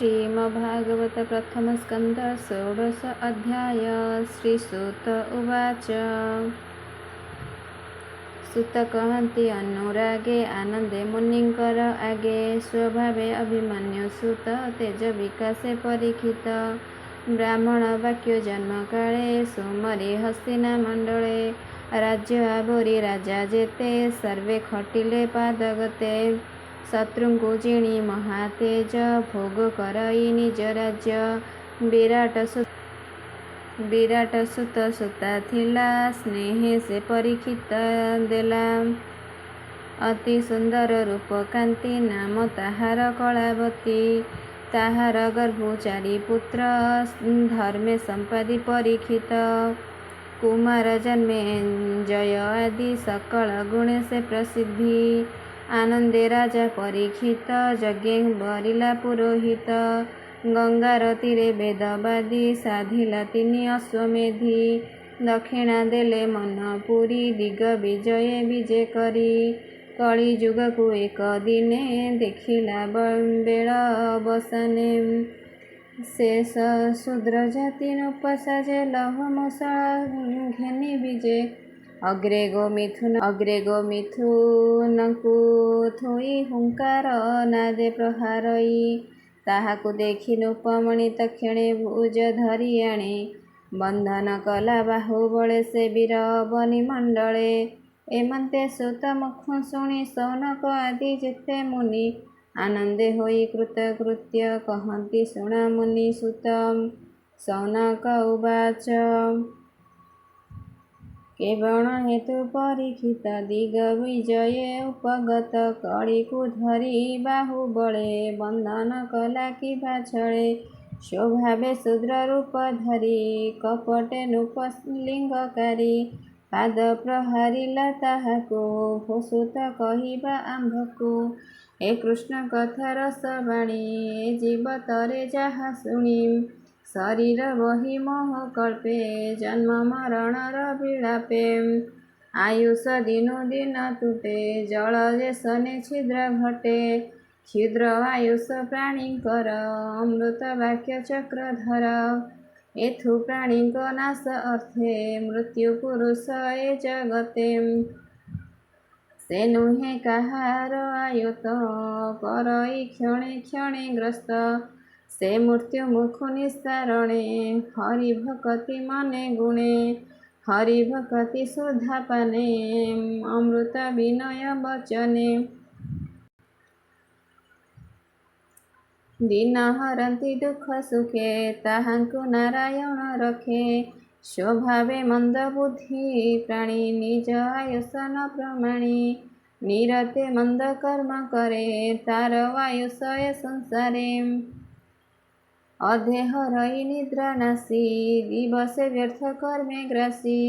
श्रीमद्भागवत प्रथम स्कंद षोडश अध्याय। श्रीसूत उवाच। सूत कहन्ति अनुरागे आनंदे मुनिंकर आगे। स्वभावे अभिमन्यु सूत तेज विकासे परीक्षित। ब्राह्मण वाक्य जन्म काले सुमरी हस्तिना मंडले। राज्य आवरी राजा जेते सर्वे खटिले पादगते। शत्रुंकु जिणी महातेज भोग करई निज राज्य। विराट सुत सुता थिला स्नेहे से परीक्षित देला। अति सुंदर रूप कांति नाम ताहार कलावती। ताहार गर्भु चारि पुत्र धर्मे संपादि परीक्षित। कुमार जन्मे जय आदि सकल गुणे से प्रसिद्धि। आनंदे राजा परीक्षित यज्ञ बरिला पुरोहित। गंगार तीरे वेदवादी साधिला तिनि अश्वमेधी। दक्षिणा देले मनपुरी दिग विजय विजय करी। कली जुग को एक दिने देखिला बेल अवसाने। शेष शूद्र जाति नुपसाजे लह मशाल घेनी विजय। अग्रे गो मिथुनकु थोई हुंकार नादे प्रहारई। ताहाकु देखि नृपमणि तक्षणे भुज धरि आणे। बंधन कला बाहुबले से वीर बनि मंडले। एमंते सूत मुख शुणी सौनक आदि जेते मुनि। आनंदे होई कृतकृत्य कहन्ति शुणा मुनि सूत। सौनक उवाच। केवण हेतु परीक्षित दिग विजये उपगत। कलिकु धरि बाहुबले बंधन कला कि छळे। स्वभावे शूद्र रूप धरि कपटे नृपलिंगकारी। पाद प्रहारिला ताहाकु भूसुत कहिबा आम्भकु। हे कृष्ण कथा रस बाणी ए जीव तरे जाहा शुणी। शरीर बहि मोह कल्पे जन्म मरणर विलापे। आयुष दिनु दिन तुटे जल जेसने छिद्र घटे। क्षुद्र आयुष प्राणीकर अमृत वाक्य चक्रधर। एथु प्राणीक नाश अर्थे मृत्यु पुरुष ए जगते। से नुहे काहार आयुत करई क्षणे क्षणे ग्रस्त। से मृत्यु मुखु निस्तारणे हरि भक्ति मने गुणे। हरि भक्ति सुधा पाने अमृत विनय वचने। दिन हरन्ति दुख सुखे ताहांकु नारायण रखे। स्वभावे मंद बुद्धि प्राणी निज आयुष न प्रमाणी। निरते मंद कर्म करे तार आयुष ए संसारे। अधेह रही निद्रा नासी दिवसे व्यर्थ कर्मे ग्रासी।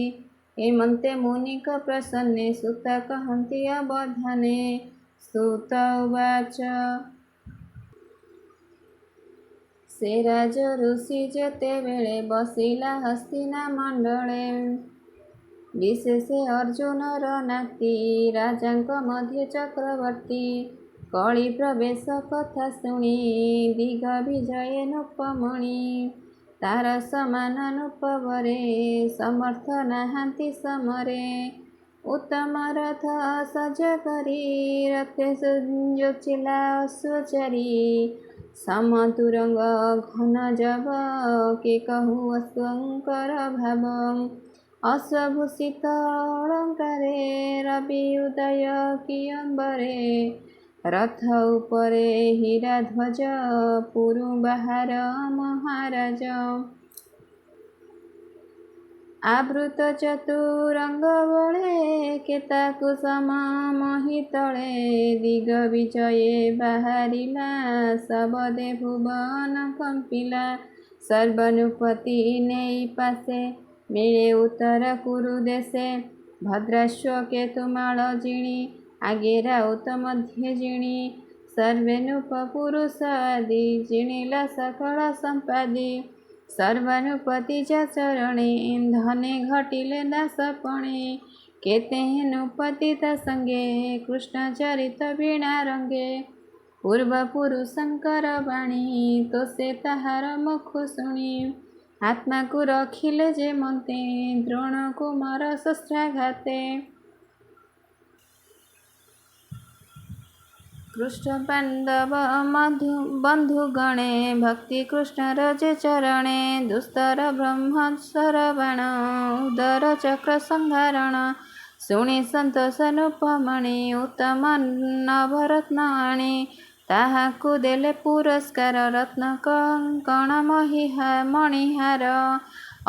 एमंते मुनिक प्रसन्ने सूत कहन्ति अवधाने। सूत उवाच। से राज ऋषि जेते बेले बसिला हस्तिना मंडले। विशेषे अर्जुनर नाती राजांक मध्य चक्रवर्ती। कली प्रवेश कथा शुणी दिग विजय नृपमणि। तार समान नृपवरे समर्थ नाहांति समरे। उत्तम रथ सज करी रथे जोचिला अश्वचारी। समतुरंग घन जब के कहु अश्वंकर भाव। अश्वभूषित अलंकारे रवि उदय कियंबरे। रथ उपरे हीरा ध्वज पुरु बाहार महाराज। आवृत चतुरंग बळे केता कुसम महितळे। दिग विजये बाहारिला सबदे भुवन कंपिला। सर्वनुपति नेई पासे मिले उत्तर कुरु देशे। भद्राश्व केतुमाळ जिणी आगे राउत मध्य जिणी। सर्वे नृप पुरुष आदि जिणिला सकल संपादि। सर्वानुपति चरणे धने घटिले दासपणे। केते नृपति संगे कृष्ण चरित वीणा रंगे। ପୂର୍ବପୁରୁଷଙ୍କର ବାଣୀ ତ ସେ ତାହାର ମୁଖ ଶୁଣି ଆତ୍ମାକୁ ରଖିଲେ ଯେ ମନ୍ତେ ଦ୍ରୋଣ କୁମାର ଶସ୍ତ୍ରାଘାତେ। କୃଷ୍ଣ ପାଣ୍ଡବ ବନ୍ଧୁଗଣେ ଭକ୍ତି କୃଷ୍ଣର ଯେ ଚରଣେ ଦୁସ୍ତର ବ୍ରହ୍ମସ୍ୱର ବାଣ ଉଦର ଚକ୍ର ସଂହାରଣ ଶୁଣି ସନ୍ତୋଷ ନୃପମଣି ଉତ୍ତମ ନବରତ୍ନ ଆଣି ତାହାକୁ ଦେଲେ ପୁରସ୍କାର ରତ୍ନ କଙ୍କଣ ମଣିହାର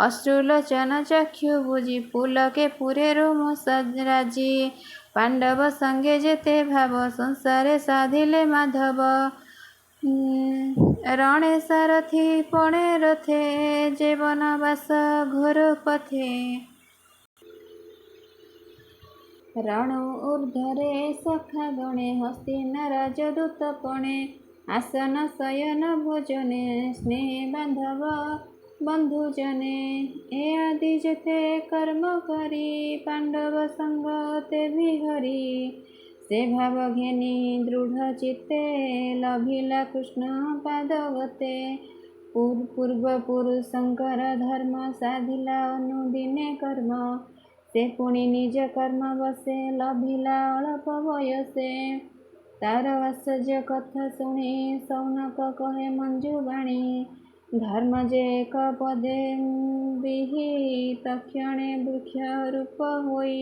ଅଶ୍ରୁଲୋଚନ ଚକ୍ଷୁ ବୁଜି ପୁଲକେ ପୁରେ ରୁମ ରାଜି ପାଣ୍ଡବ ସଙ୍ଗେ ଯେତେ ଭାବ ସଂସାରେ ସାଧିଲେ ମାଧବ ରଣେ ସାରଥି ପଣେ ରଥେ ଯେ ବନବାସ ଘୋର ପଥେ। ରଣ ଊର୍ଦ୍ଧ୍ୱରେ ସଖା ଗଣେ ହସ୍ତିନା ରାଜଦୂତ ପଣେ ଆସନ ଶୟନ ଭୋଜନେ ସ୍ନେହେ ବାନ୍ଧବ ବନ୍ଧୁଜନେ ଏ ଆଦି ଯେତେ କର୍ମ କରି ପାଣ୍ଡବ ସଙ୍ଗ ତେ ବିହରି ସେ ଭାବ ଘେନି ଦୃଢ଼ ଚିତ୍ତେ ଲଭିଲା କୃଷ୍ଣ ପାଦ ଗତେ। ପୂର୍ବ ପୁରୁଷଙ୍କର ଧର୍ମ ସାଧିଲା ଅନୁଦିନେ କର୍ମ ସେ ପୁଣି ନିଜ କର୍ମ ବସେ ଲଭିଲା ଅଳପ ବୟସେ। ତାର ଆଶ୍ଚର୍ଯ୍ୟ କଥା ଶୁଣି ସୌନକ କହେ ମଞ୍ଜୁ ବାଣୀ ଧର୍ମ ଯେ ଏକ ପଦେ ତକ୍ଷଣେ ବୃକ୍ଷ ରୂପ ହୋଇ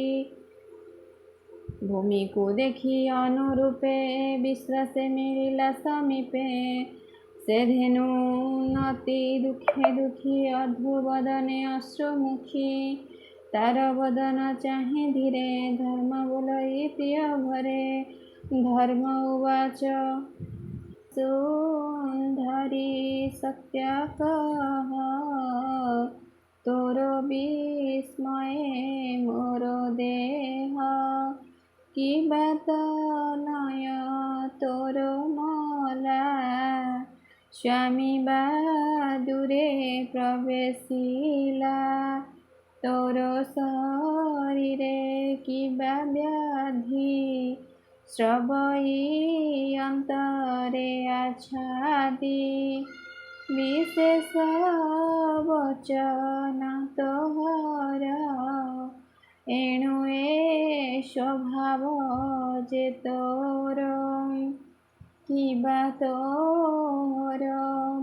ଭୂମିକୁ ଦେଖି ଅନୁରୂପେ ବିଶ୍ୱାସେ ମିଳିଲା ସମୀପେ। ସେ ଧେନୁ ନତି ଦୁଃଖେ ଦୁଃଖୀ ଅଧୁବଦନେ ଅଶ୍ରୁମୁଖୀ ତାର ବଦନ ଚାହିଁ ଧୀରେ ଧର୍ମ ବୋଲଇ ପ୍ରିୟ ଘରେ ଧର୍ମ ଉବାଚ ସୁନ୍ଦରୀ ସତ୍ୟ କହ ତୋର ବିସ୍ମୟେ ମୋର ଦେହ କି ବାତ ନୟ ତୋର ମଲା ସ୍ୱାମୀ ବା ଦୂରେ ପ୍ରବେଶିଲା ତୋର ଶରୀରେ କିବା ବ୍ୟାଧି ଶ୍ରବଇ ଅନ୍ତରେ ଆଚ୍ଛାଦି ବିଶେଷ ବଚନ ତୋହର ଏଣୁ ଏ ସ୍ୱଭାବ ଯେ ତୋର କିବା ତୋର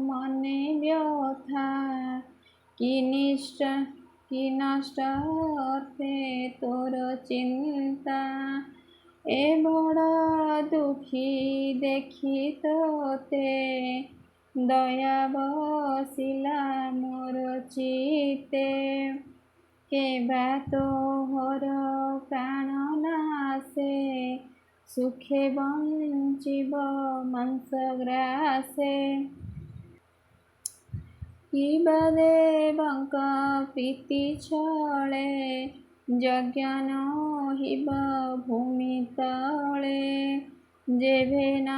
ମନେ ବ୍ୟଥା କି ନଷ୍ଟ ଅର୍ଥେ ତୋର ଚିନ୍ତା ଏ ବଡ଼ ଦୁଃଖୀ ଦେଖି ତୋତେ ଦୟା ବସିଲା ମୋର ଚିତ୍ତେ କେବା ତୋହର ପ୍ରାଣ ନାଶେ ସୁଖେ ବଞ୍ଚିବ ମାଂସ ଗ୍ରାସେ କିବା ଦେବଙ୍କ ପ୍ରୀତି ଛଳେ ଯଜ୍ଞ ନୋହିବ ଭୂମି ତଳେ ଯେଭେ ନ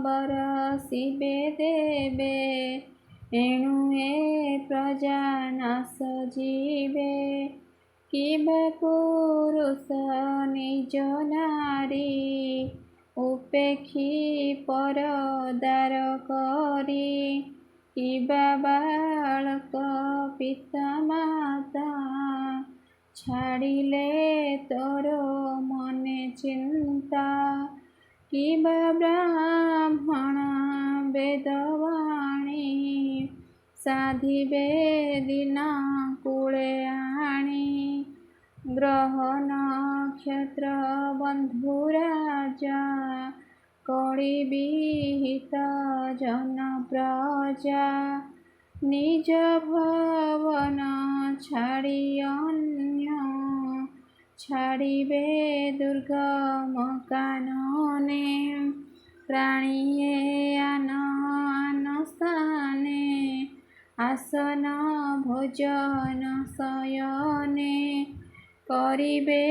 ବରଷିବେ ଦେବେ ଏଣୁ ଏ ପ୍ରଜା ନାଶ ଯିବେ କିବା ପୁରୁଷ ନିଜ ନାରୀ ଉପେକ୍ଷୀ ପରଦାର କରି କିବା ବାଳକ ପିତା ମାତା ଛାଡ଼ିଲେ ତୋର ମନେ ଚିନ୍ତା କିବା ବ୍ରାହ୍ମଣ ବେଦବାଣୀ ସାଧିବେ ଦିନ କୂଳେ ଆଣି ଗ୍ରହ ନକ୍ଷତ୍ର ବନ୍ଧୁ ରାଜା କଳି ବିହିତ ଜନ ପ୍ରଜା ନିଜ ଭବନ ଛାଡ଼ି ଅନ୍ୟ ଛାଡ଼ିବେ ଦୁର୍ଗମ କାନନେ ପ୍ରାଣୀଏ ଆନ ସ୍ଥାନେ ଆସନ ଭୋଜନ ଶୟନେ କରିବେ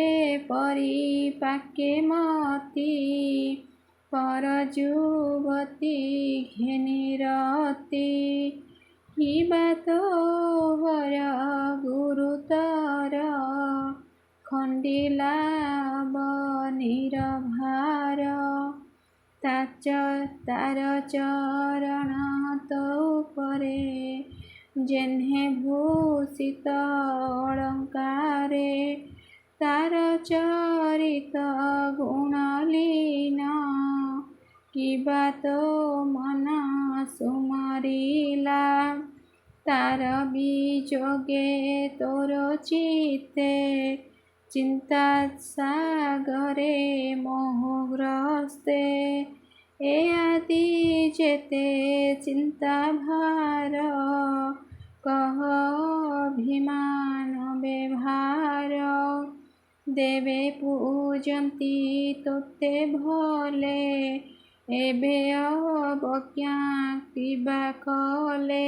ପରିପାକେ ମତି ପର ଯୁବତୀ ଘେନି ରତି କିବା ତୋହର ଗୁରୁତର ଖଣ୍ଡିଲା ବନିର ଭାର ତାର ଚରଣ ତୋ ଉପରେ ଯେହ୍ନେ ଭୂଷିତ ଅଳଙ୍କାରେ ତାର ଚରିତ ଗୁଣଲୀନ କିବା ତୋ ମନ ସୁମରିଲା ତାର ବିଯୋଗେ ତୋର ଚିତ୍ତେ ଚିନ୍ତା ସାଗରେ ମୋହଗ୍ରସ୍ତେ ଏ ଆଦି ଯେତେ ଚିନ୍ତା ଭାର କହ ଅଭିମାନ ବ୍ୟବହାର ଦେବେ ପୂଜନ୍ତି ତୋତେ ଭଲେ ଏବେ ଅବଜ୍ଞା କିବା କଲେ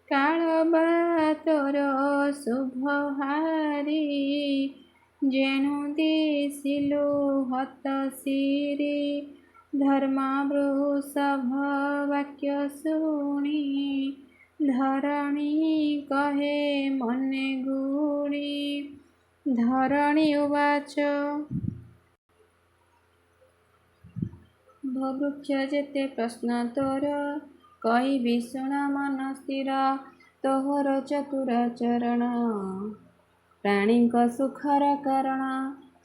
କାଳ ବା ତୋର ଶୁଭହାରି ଯେଣୁ ଦିଶିଲୁ ହତଶିରି ଧର୍ମ ବୃଷଭ ବାକ୍ୟ ଶୁଣି ଧରଣୀ କହେ ମନେ ଗୁଣି ଧରଣୀ ଉବାଚ ବୃକ୍ଷ ଯେତେ ପ୍ରଶ୍ନ ତୋର କହିବି ଶୁଣ ମନ ସ୍ଥିର ତୋହର ଚତୁର ଚରଣ ପ୍ରାଣୀଙ୍କ ସୁଖର କାରଣ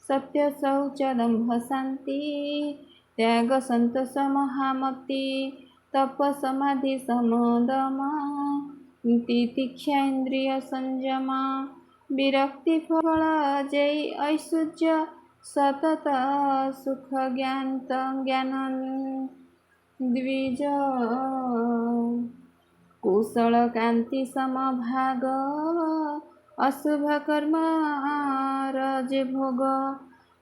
ସତ୍ୟ ଶୌଚ ଦମ୍ଭ ଶାନ୍ତି ତ୍ୟାଗ ସନ୍ତୋଷ ମହାମତି ତପ ସମାଧି ସମଦମ ତିତିକ୍ଷା ଇନ୍ଦ୍ରିୟ ସଂଯମ ବିରକ୍ତି ଫଳ ଯେଇ ଐଶ୍ୱର୍ଯ୍ୟ ସତତ ସୁଖ ଜ୍ଞାନ ଦ୍ୱିଜ କୁଶଳ କାନ୍ତି ସମଭାଗ ଅଶୁଭ କର୍ମ ରଜେ ଭୋଗ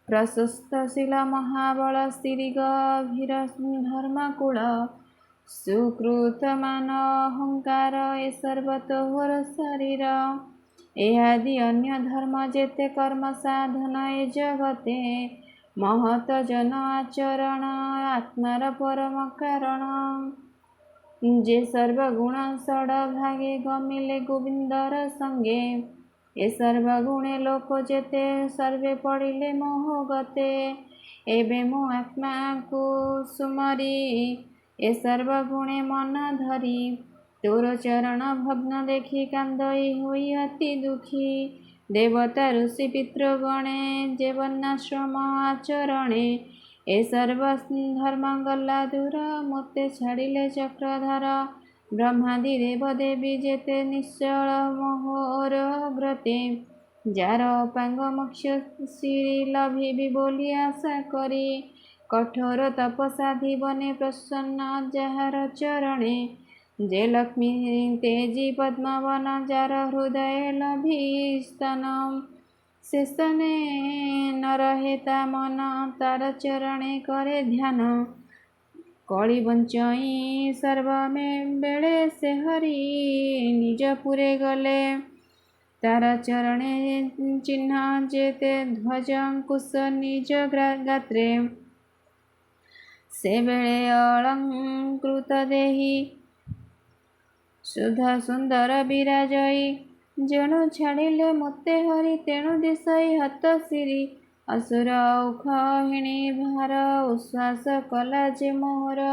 ପ୍ରଶସ୍ତଶୀଳ ମହାବଳ ସ୍ଥିରି ଗଭୀର ଧର୍ମକୂଳ ସୁକୃତ ମାନ ଅହଙ୍କାର ଏ ସର୍ବ ତୋହର ଶରୀର ଏହାଦି ଅନ୍ୟ ଧର୍ମ ଯେତେ କର୍ମ ସାଧନ ଏ ଜଗତେ ମହତ ଜନ ଆଚରଣ ଆତ୍ମାର ପରମ କାରଣ ଯେ ସର୍ବଗୁଣ ଷଡ଼ଭାଗେ ଗମିଲେ ଗୋବିନ୍ଦର ସଙ୍ଗେ ଏ ସର୍ବଗୁଣେ ଲୋକ ଯେତେ ସର୍ବେ ପଡ଼ିଲେ ମୋହ ଗତେ ଏବେ ମୁଁ ଆତ୍ମାକୁ ସୁମରି ଏ ସର୍ବଗୁଣେ ମନ ଧରି ତୋର ଚରଣ ଭଗ୍ନ ଦେଖି କାନ୍ଦଇ ହୋଇ ଅତି ଦୁଃଖୀ ଦେବତା ଋଷି ପିତୃଗଣେ ଯେ ବର୍ଣ୍ଣାଶ୍ରମ ଆଚରଣେ ଏ ସର୍ବ ଧର୍ମ ଗଲା ଦୂର ମୋତେ ଛାଡ଼ିଲେ ଚକ୍ରଧର ବ୍ରହ୍ମାଦି ଦେବ ଦେବୀ ଯେତେ ନିଶ୍ଚଳ ମୋହର ଗ୍ରତେ ଯାର ଅପାଙ୍ଗ ମୋକ୍ଷ ଶ୍ରୀ ଲଭିବି ବୋଲି ଆଶା କରି କଠୋର ତପସାଧି ବନେ ପ୍ରସନ୍ନ ଯାହାର ଚରଣେ ଯେ ଲକ୍ଷ୍ମୀ ତେଜି ପଦ୍ମବନ ଯାର ହୃଦୟ ଲଭିସ୍ତନ ଶେଷନେ ନ ରହେ ତା ମନ ତାର ଚରଣେ କରେ ଧ୍ୟାନ କଳି ବଞ୍ଚଇ ସର୍ବମେ ବେଳେ ସେ ହରି ନିଜପୁରେ ଗଲେ ତାର ଚରଣେ ଚିହ୍ନ ଯେତେ ଧ୍ୱଜ ଅଙ୍କୁଶ ନିଜ ଗାତ୍ରେ ସେବେଳେ ଅଳଙ୍କୃତ ଦେହି ସୁଧ ସୁନ୍ଦର ବିରାଜଇ ଯେଣୁ ଛାଡ଼ିଲେ ମୋତେ ହରି ତେଣୁ ଦିଶଇ ହତଶିରି ଅସୁର ଔଖହିଣୀ ଭାର ଉଶ୍ୱାସ କଲା ଯେ ମୋହର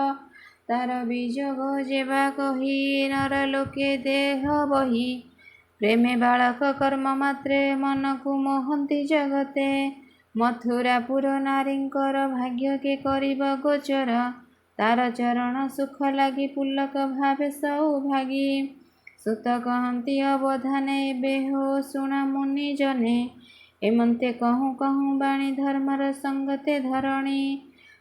ତାର ବିଯୋଗ ଯେବା କହି ନରଲୋକେ ଦେହ ବହି ପ୍ରେମେ ବାଳକ କର୍ମ ମାତ୍ରେ ମନକୁ ମୋହନ୍ତି ଜଗତେ ମଥୁରାପୁର ନାରୀଙ୍କର ଭାଗ୍ୟ କେ କରିବ ଗୋଚର ତାର ଚରଣ ସୁଖ ଲାଗି ପୁଲକ ଭାବେ ସୌଭାଗୀ ସୁତ କହନ୍ତି ଅବଧାନେ ଏବେ ହୋ ଶୁଣ ମୁନି ଜନେ ଏମନ୍ତେ କହୁଁ କହୁଁ ବାଣୀ ଧର୍ମର ସଙ୍ଗତେ ଧରଣୀ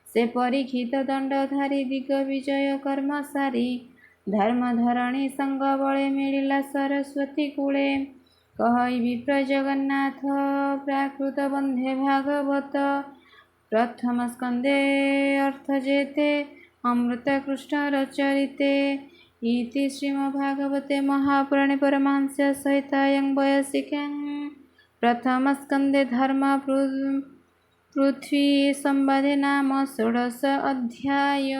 ସେ ପରୀକ୍ଷିତ ଦଣ୍ଡଧାରୀ ଦିଗ ବିଜୟ କର୍ମ ସାରି ଧର୍ମ ଧରଣୀ ସଙ୍ଗ ବଳେ ମିଳିଲା ସରସ୍ୱତୀ କୂଳେ କହଇ ବିପ୍ର ଜଗନ୍ନାଥ ପ୍ରାକୃତ ବନ୍ଧେ ଭାଗବତ ପ୍ରଥମ ସ୍କନ୍ଧେ ଅର୍ଥ ଯେତେ ଅମୃତ କୃଷ୍ଣର ଚରିତେ ଇତି ଶ୍ରୀମଦ୍ଭାଗବତେ ମହାପୁରାଣେ ପରମହଂସ ସହିତାୟଂ ବୟସିକାଂ ପ୍ରଥମ ସ୍କନ୍ଧେ ଧର୍ମ ପୃଥ୍ୱୀ ସମ୍ବାଦେ ନାମ ଷୋଡ଼ଶ ଅଧ୍ୟାୟ।